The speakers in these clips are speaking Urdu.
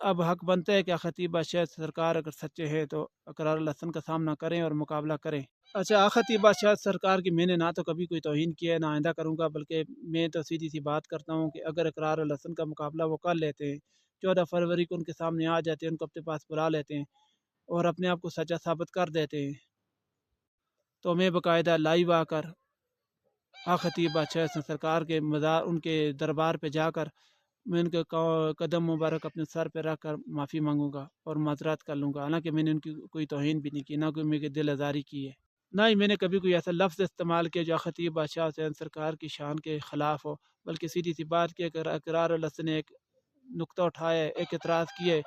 اب حق بنتا ہے کہ خطیب بادشاہ سرکار اگر سچے ہیں تو اقرار الحسن کا سامنا کریں اور مقابلہ کریں۔ اچھا، خطیب بادشاہ سرکار کی میں نے نہ تو کبھی کوئی توہین کیا ہے، نہ آئندہ کروں گا، بلکہ میں تو سیدھی سی بات کرتا ہوں کہ اگر اقرار الحسن کا مقابلہ وہ کر لیتے ہیں، 14 فروری کو ان کے سامنے آ جاتے ہیں، ان کو اپنے پاس بلا لیتے ہیں اور اپنے آپ کو سچا ثابت کر دیتے ہیں، تو میں باقاعدہ لائیو آ کر خطیب بادشاہ سرکار کے مزار ان کے دربار پہ جا کر میں ان کے قدم مبارک اپنے سر پہ رکھ کر معافی مانگوں گا اور معذرات کر لوں گا، حالانکہ میں نے ان کی کوئی توہین بھی نہیں کی، نہ کوئی میرے دل آزاری کی ہے، نہ ہی میں نے کبھی کوئی ایسا لفظ استعمال کیا جو خطیب بادشاہ حسین سرکار کی شان کے خلاف ہو، بلکہ سیدھی سی بات کی اگر اقرار الحسن نے ایک نقطہ اٹھایا ہے، ایک اعتراض کیے،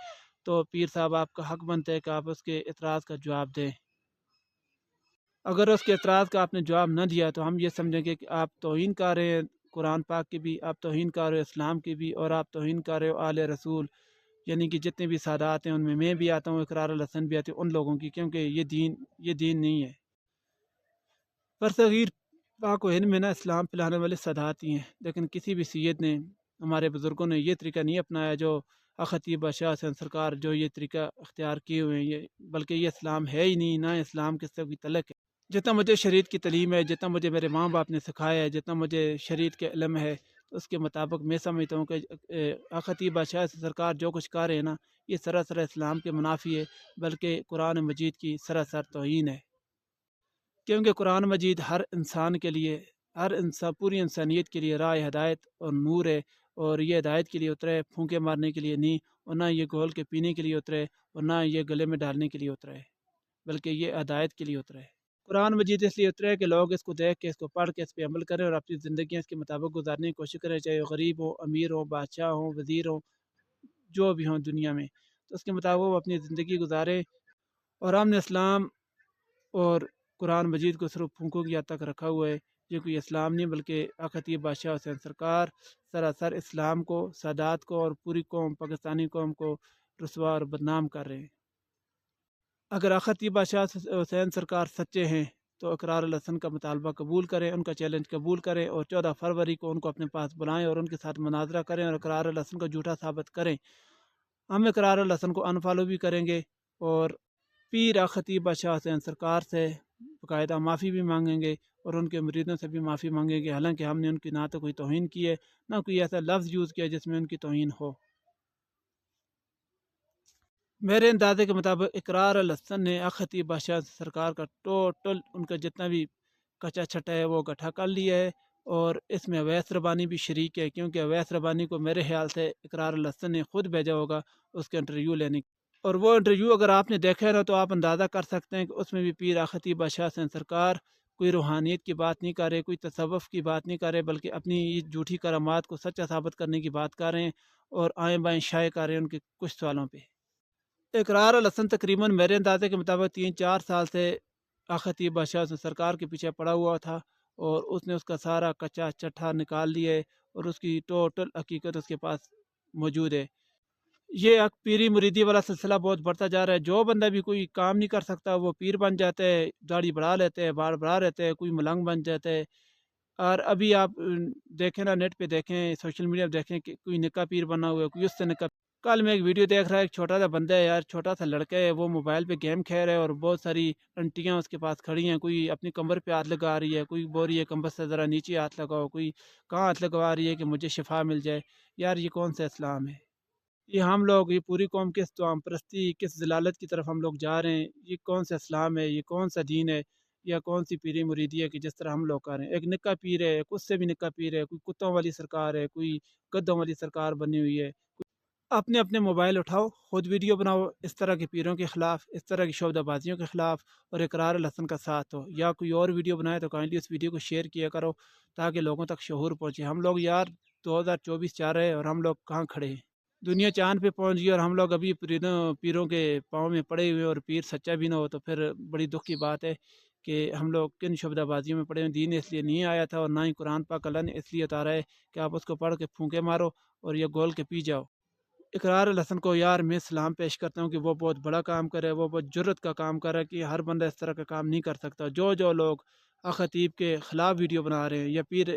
تو پیر صاحب آپ کا حق بنتا ہے کہ آپ اس کے اعتراض کا جواب دیں۔ اگر اس کے اعتراض کا آپ نے جواب نہ دیا تو ہم یہ سمجھیں گے کہ آپ توہین کر رہے ہیں قرآن پاک کی بھی، آپ توہین کر رہے ہو اسلام کی بھی، اور آپ توہین کر رہے ہو آل رسول، یعنی کہ جتنے بھی سادات ہیں ان میں بھی آتا ہوں، اقرار الحسن بھی آتے ہیں ان لوگوں کی، کیونکہ یہ دین نہیں ہے۔ پر صغیر پاک و ہند میں نا اسلام پھیلانے والے سادات ہی ہیں، لیکن کسی بھی سید نے، ہمارے بزرگوں نے یہ طریقہ نہیں اپنایا جو خطیب بادشاہ حسین سرکار جو یہ طریقہ اختیار کیے ہوئے ہیں، بلکہ یہ اسلام ہے ہی نہیں، نہ اسلام کے سے کوئی تعلق ہے۔ جتنا مجھے شریعت کی تعلیم ہے، جتنا مجھے میرے ماں باپ نے سکھایا ہے، جتنا مجھے شریعت کے علم ہے، اس کے مطابق میں سمجھتا ہوں کہ خطیب بادشاہ سرکار جو کچھ کر رہے ہیں نا، یہ سراسر اسلام کے منافی ہے، بلکہ قرآن مجید کی سراسر توہین ہے، کیونکہ قرآن مجید ہر انسان کے لیے، ہر انسان پوری انسانیت کے لیے راہ ہدایت اور نور ہے، اور یہ ہدایت کے لیے اترے، پھونکے مارنے کے لیے نہیں، اور نہ یہ گھول کے پینے کے لیے اترے، اور نہ یہ گلے میں ڈالنے کے لیے اترے، بلکہ یہ ہدایت کے لیے اترے۔ قرآن مجید اس لیے اترا ہے کہ لوگ اس کو دیکھ کے، اس کو پڑھ کے، اس پہ عمل کریں اور اپنی زندگیاں اس کے مطابق گزارنے کی کوشش کریں، چاہے غریب ہو، امیر ہو، بادشاہ ہوں، وزیر ہوں، جو بھی ہوں دنیا میں، تو اس کے مطابق وہ اپنی زندگی گزارے۔ اور ہم نے اسلام اور قرآن مجید کو صرف پھونکوں کی حد تک رکھا ہوا ہے، یہ کوئی اسلام نہیں، بلکہ خطیب بادشاہ حسین سرکار سراسر اسلام کو، سادات کو اور پوری قوم، پاکستانی قوم کو رسوا اور بدنام کر رہے ہیں۔ اگر خطیب بادشاہ حسین سرکار سچے ہیں تو اقرار الحسن کا مطالبہ قبول کریں، ان کا چیلنج قبول کریں، اور 14 فروری کو ان کو اپنے پاس بلائیں اور ان کے ساتھ مناظرہ کریں اور اقرار الحسن کو جھوٹا ثابت کریں۔ ہم اقرار الحسن کو انفالو بھی کریں گے اور پیر خطیب بادشاہ حسین سرکار سے باقاعدہ معافی بھی مانگیں گے اور ان کے مریدوں سے بھی معافی مانگیں گے، حالانکہ ہم نے ان کی نہ تو کوئی توہین کی ہے، نہ کوئی ایسا لفظ یوز کیا جس میں ان کی توہین ہو۔ میرے اندازے کے مطابق اقرار الحسن نے خطیب بادشاہ سرکار کا ٹوٹل ان کا جتنا بھی کچا چھٹا ہے وہ اکٹھا کر لیا ہے، اور اس میں اویس ربانی بھی شریک ہے، کیونکہ اویس ربانی کو میرے خیال سے اقرار الحسن نے خود بھیجا ہوگا اس کے انٹرویو لینے، اور وہ انٹرویو اگر آپ نے دیکھا ہے تو آپ اندازہ کر سکتے ہیں کہ اس میں بھی پیر خطیب بادشاہ حسین سرکار کوئی روحانیت کی بات نہیں کر رہے، کوئی تصوف کی بات نہیں کر رہے، بلکہ اپنی جھوٹی کرامات کو سچا ثابت کرنے کی بات کر رہے ہیں اور آئیں بائیں شائع کر رہے ہیں ان کے کچھ سوالوں پہ۔ اقرار الحسن تقریباً میرے اندازے کے مطابق 3-4 سال سے خطیب بادشاہ سرکار کے پیچھے پڑا ہوا تھا، اور اس نے اس کا سارا کچا چٹھا نکال لیا ہے اور اس کی ٹوٹل حقیقت اس کے پاس موجود ہے۔ یہ ایک پیری مریدی والا سلسلہ بہت بڑھتا جا رہا ہے، جو بندہ بھی کوئی کام نہیں کر سکتا وہ پیر بن جاتا ہے، داڑھی بڑھا لیتے ہیں، بال بڑھا لیتے ہیں، کوئی ملنگ بن جاتا ہے۔ اور ابھی آپ دیکھیں نا، نیٹ پہ دیکھیں، سوشل میڈیا پہ دیکھیں کہ کوئی نکا پیر بنا ہوا ہے، کوئی اس سے نکا۔ کل میں ایک ویڈیو دیکھ رہا ہے، ایک چھوٹا سا بندہ ہے یار، چھوٹا سا لڑکا ہے، وہ موبائل پہ گیم کھیل رہا ہے اور بہت ساری انٹیاں اس کے پاس کھڑی ہیں، کوئی اپنی کمر پہ ہاتھ لگا رہی ہے، کوئی بول رہی ہے کمبر سے ذرا نیچے ہاتھ لگاؤ، کوئی کہاں ہاتھ لگوا رہی ہے کہ مجھے شفا مل جائے۔ یار یہ کون سا اسلام ہے؟ یہ ہم لوگ، یہ پوری قوم کس توام پرستی، کس ضلالت کی طرف ہم لوگ جا رہے ہیں؟ یہ کون سا اسلام ہے؟ یہ کون سا دین ہے؟ یا کون سی پیری مریدی ہے کہ جس طرح ہم لوگ کر رہے ہیں؟ ایک نکا پیر ہے، ایک اس سے بھی نکا پیر ہے، کوئی کتوں والی سرکار ہے، کوئی گدوں والی سرکار بنی ہوئی ہے۔ اپنے اپنے موبائل اٹھاؤ، خود ویڈیو بناؤ اس طرح کے پیروں کے خلاف، اس طرح کی شعبدہ بازیوں کے خلاف، اور اقرار الحسن کا ساتھ ہو، یا کوئی اور ویڈیو بنائے تو کائنڈلی اس ویڈیو کو شیئر کیا کرو تاکہ لوگوں تک شعور پہنچے۔ ہم لوگ یار 2024 چاہ رہے ہیں اور ہم لوگ کہاں کھڑے ہیں؟ دنیا چاند پہ پہنچ گئی اور ہم لوگ ابھی پیروں کے پاؤں میں پڑے ہوئے، اور پیر سچا بھی نہ ہو تو پھر بڑی دکھ کی بات ہے کہ ہم لوگ کن شعبدہ بازیوں میں پڑے ہوئے۔ دین اس لیے نہیں آیا تھا اور نہ ہی قرآن پاک اللہ نے اس لیے اتارا ہے کہ آپ اس کو پڑھ کے پھونکے مارو اور یہ گول کے پی جاؤ۔ اقرار الحسن کو یار میں سلام پیش کرتا ہوں کہ وہ بہت بڑا کام کرے، وہ بہت جرت کا کام کرے کہ ہر بندہ اس طرح کا کام نہیں کر سکتا۔ جو لوگ خطیب کے خلاف ویڈیو بنا رہے ہیں یا پیر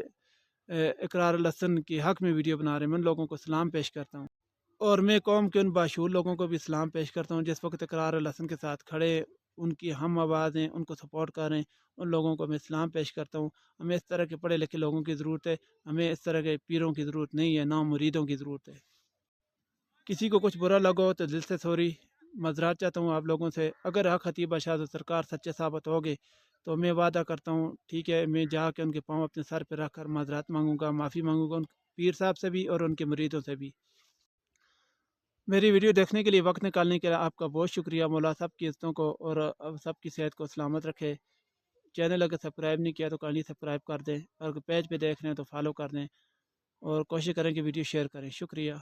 اقرار الحسن کے حق میں ویڈیو بنا رہے ہیں، میں ان لوگوں کو سلام پیش کرتا ہوں۔ اور میں قوم کے ان باشعور لوگوں کو بھی سلام پیش کرتا ہوں جس وقت اقرار الحسن کے ساتھ کھڑے، ان کی ہم آواز ہیں، ان کو سپورٹ کر رہے ہیں، ان لوگوں کو میں سلام پیش کرتا ہوں۔ ہمیں اس طرح کے پڑھے لکھے لوگوں کی ضرورت ہے، ہمیں اس طرح کے پیروں کی ضرورت نہیں ہے، نہ مریدوں کی ضرورت ہے۔ کسی کو کچھ برا لگا ہو تو دل سے سوری، معذرات چاہتا ہوں آپ لوگوں سے۔ اگر حق خطیب شاہ سرکار سچے ثابت ہوگے تو میں وعدہ کرتا ہوں، ٹھیک ہے، میں جا کے ان کے پاؤں اپنے سر پہ رکھ کر معذرات مانگوں گا، معافی مانگوں گا ان پیر صاحب سے بھی اور ان کے مریدوں سے بھی۔ میری ویڈیو دیکھنے کے لیے، وقت نکالنے کے لیے آپ کا بہت شکریہ۔ مولا سب کی عزتوں کو اور سب کی صحت کو سلامت رکھے۔ چینل اگر سبسکرائب نہیں کیا تو کائنڈلی سبسکرائب کر دیں، اور اگر پیج پہ دیکھ رہے ہیں تو فالو کر دیں، اور کوشش کریں کہ ویڈیو شیئر کریں۔ شکریہ۔